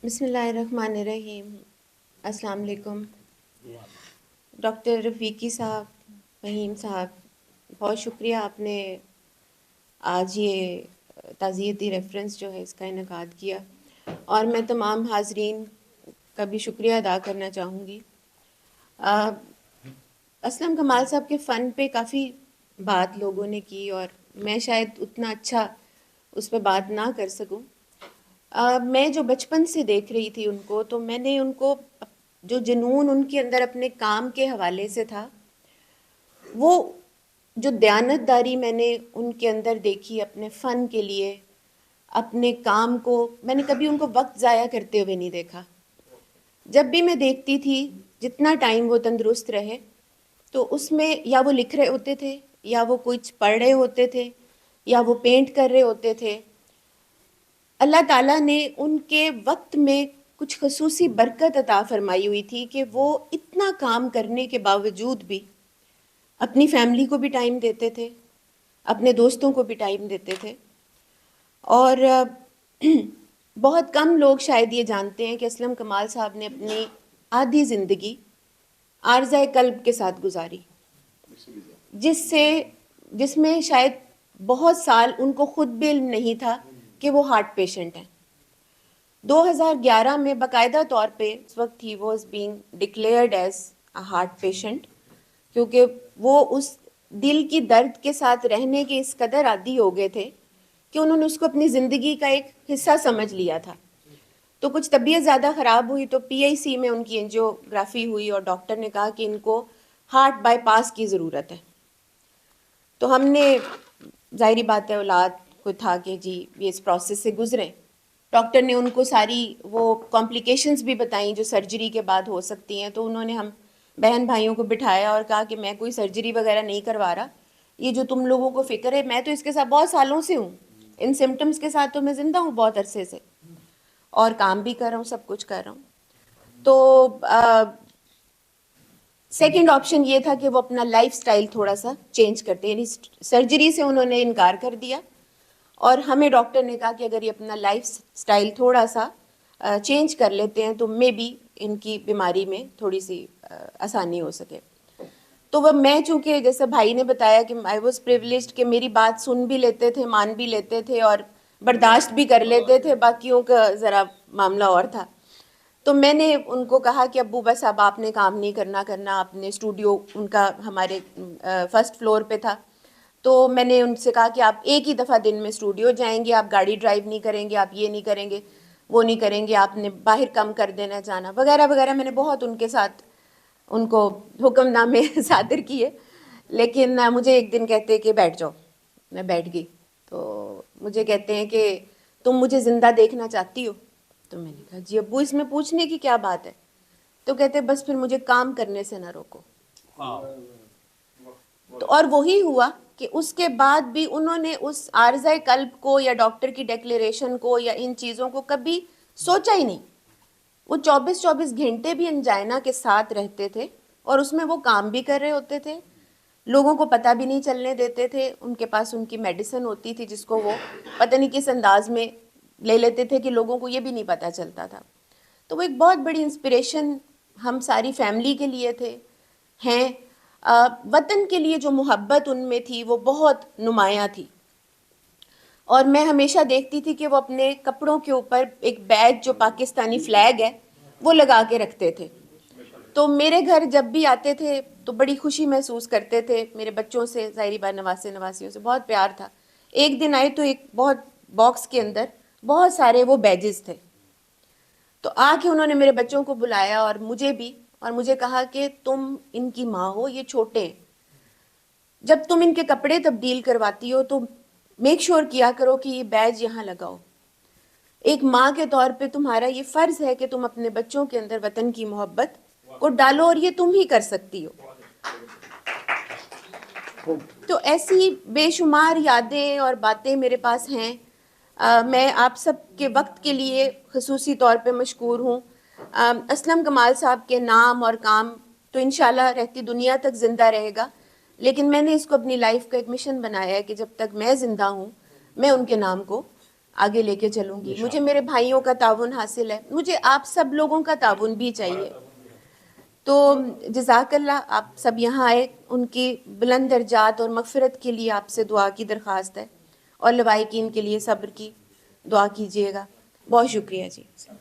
بسم اللہ الرحمن الرحیم. السلام علیکم. ڈاکٹر رفیقی صاحب، فہیم صاحب، بہت شکریہ آپ نے آج یہ تعزیتی ریفرنس جو ہے اس کا انعقاد کیا، اور میں تمام حاضرین کا بھی شکریہ ادا کرنا چاہوں گی. اسلم کمال صاحب کے فن پہ کافی بات لوگوں نے کی، اور میں شاید اتنا اچھا اس پہ بات نہ کر سکوں. میں جو بچپن سے دیکھ رہی تھی ان کو، تو میں نے ان کو جو جنون ان کے اندر اپنے کام کے حوالے سے تھا، وہ جو دیانتداری میں نے ان کے اندر دیکھی اپنے فن کے لیے، اپنے کام کو، میں نے کبھی ان کو وقت ضائع کرتے ہوئے نہیں دیکھا. جب بھی میں دیکھتی تھی، جتنا ٹائم وہ تندرست رہے، تو اس میں یا وہ لکھ رہے ہوتے تھے، یا وہ کچھ پڑھ رہے ہوتے تھے، یا وہ پینٹ کر رہے ہوتے تھے. اللہ تعالیٰ نے ان کے وقت میں کچھ خصوصی برکت عطا فرمائی ہوئی تھی کہ وہ اتنا کام کرنے کے باوجود بھی اپنی فیملی کو بھی ٹائم دیتے تھے، اپنے دوستوں کو بھی ٹائم دیتے تھے. اور بہت کم لوگ شاید یہ جانتے ہیں کہ اسلم کمال صاحب نے اپنی آدھی زندگی عارضہ قلب کے ساتھ گزاری، جس میں شاید بہت سال ان کو خود بھی علم نہیں تھا کہ وہ ہارٹ پیشنٹ ہیں. 2011 میں باقاعدہ طور پہ اس وقت he was being declared as a heart patient, کیونکہ وہ اس دل کی درد کے ساتھ رہنے کے اس قدر عادی ہو گئے تھے کہ انہوں نے اس کو اپنی زندگی کا ایک حصہ سمجھ لیا تھا. تو کچھ طبیعت زیادہ خراب ہوئی تو PIC میں ان کی انجیوگرافی ہوئی، اور ڈاکٹر نے کہا کہ ان کو ہارٹ بائی پاس کی ضرورت ہے. تو ہم نے، ظاہری بات ہے اولاد کو تھا کہ جی یہ اس پروسیس سے گزریں. ڈاکٹر نے ان کو ساری وہ کمپلیکیشنز بھی بتائیں جو سرجری کے بعد ہو سکتی ہیں. تو انہوں نے ہم بہن بھائیوں کو بٹھایا اور کہا کہ میں کوئی سرجری وغیرہ نہیں کروا رہا، یہ جو تم لوگوں کو فکر ہے، میں تو اس کے ساتھ بہت سالوں سے ہوں، ان سمٹمز کے ساتھ تو میں زندہ ہوں بہت عرصے سے، اور کام بھی کر رہا ہوں، سب کچھ کر رہا ہوں. تو سیکنڈ آپشن یہ تھا کہ وہ اپنا لائف سٹائل تھوڑا سا چینج کرتے، یعنی سرجری سے انہوں نے انکار کر دیا، اور ہمیں ڈاکٹر نے کہا کہ اگر یہ اپنا لائف سٹائل تھوڑا سا چینج کر لیتے ہیں تو مے بی ان کی بیماری میں تھوڑی سی آسانی ہو سکے. تو وہ میں چونکہ جیسے بھائی نے بتایا کہ آئی واز پریولیجڈ کہ میری بات سن بھی لیتے تھے، مان بھی لیتے تھے، اور برداشت بھی کر لیتے تھے، باقیوں کا ذرا معاملہ اور تھا. تو میں نے ان کو کہا کہ ابو بس اب آپ نے کام نہیں کرنا، آپ نے اسٹوڈیو ان کا ہمارے فرسٹ فلور پہ تھا، تو میں نے ان سے کہا کہ آپ ایک ہی دفعہ دن میں اسٹوڈیو جائیں گے، آپ گاڑی ڈرائیو نہیں کریں گے، آپ یہ نہیں کریں گے، وہ نہیں کریں گے، آپ نے باہر کم کر دینا جانا وغیرہ وغیرہ. میں نے بہت ان کے ساتھ ان کو حکم نامے صادر کیے. لیکن مجھے ایک دن کہتے کہ بیٹھ جاؤ. میں بیٹھ گئی. تو مجھے کہتے ہیں کہ تم مجھے زندہ دیکھنا چاہتی ہو؟ تو میں نے کہا جی ابو اس میں پوچھنے کی کیا بات ہے؟ تو کہتے بس پھر مجھے کام کرنے سے نہ روکو. تو اور وہی ہوا کہ اس کے بعد بھی انہوں نے اس عارضہ قلب کو یا ڈاکٹر کی ڈیکلیریشن کو یا ان چیزوں کو کبھی سوچا ہی نہیں. وہ 24 گھنٹے بھی انجائنا کے ساتھ رہتے تھے، اور اس میں وہ کام بھی کر رہے ہوتے تھے، لوگوں کو پتہ بھی نہیں چلنے دیتے تھے. ان کے پاس ان کی میڈیسن ہوتی تھی جس کو وہ پتہ نہیں کس انداز میں لے لیتے تھے کہ لوگوں کو یہ بھی نہیں پتہ چلتا تھا. تو وہ ایک بہت بڑی انسپریشن ہم ساری فیملی کے لیے تھے، ہیں. وطن کے لیے جو محبت ان میں تھی وہ بہت نمایاں تھی. اور میں ہمیشہ دیکھتی تھی کہ وہ اپنے کپڑوں کے اوپر ایک بیج جو پاکستانی فلیگ ہے وہ لگا کے رکھتے تھے. تو میرے گھر جب بھی آتے تھے تو بڑی خوشی محسوس کرتے تھے. میرے بچوں سے، ظاہری بات نواسے نواسیوں سے بہت پیار تھا. ایک دن آئے تو ایک بہت باکس کے اندر بہت سارے وہ بیجز تھے. تو آ کے انہوں نے میرے بچوں کو بلایا اور مجھے بھی، اور مجھے کہا کہ تم ان کی ماں ہو، یہ چھوٹے ہیں، جب تم ان کے کپڑے تبدیل کرواتی ہو تو میک شور کیا کرو کہ یہ بیج یہاں لگاؤ. ایک ماں کے طور پہ تمہارا یہ فرض ہے کہ تم اپنے بچوں کے اندر وطن کی محبت کو ڈالو، اور یہ تم ہی کر سکتی ہو. تو ایسی بے شمار یادیں اور باتیں میرے پاس ہیں. میں آپ سب کے وقت کے لیے خصوصی طور پہ مشکور ہوں. اسلم کمال صاحب کے نام اور کام تو انشاءاللہ رہتی دنیا تک زندہ رہے گا، لیکن میں نے اس کو اپنی لائف کا ایک مشن بنایا ہے کہ جب تک میں زندہ ہوں میں ان کے نام کو آگے لے کے چلوں گی. مجھے میرے بھائیوں کا تعاون حاصل ہے, مجھے آپ سب لوگوں کا تعاون بھی چاہیے. تو جزاک اللہ, آپ سب یہاں آئے, ان کی بلند درجات اور مغفرت کے لیے آپ سے دعا کی درخواست ہے, اور لوائقین کے لیے صبر کی دعا کیجیے گا. بہت شکریہ جی.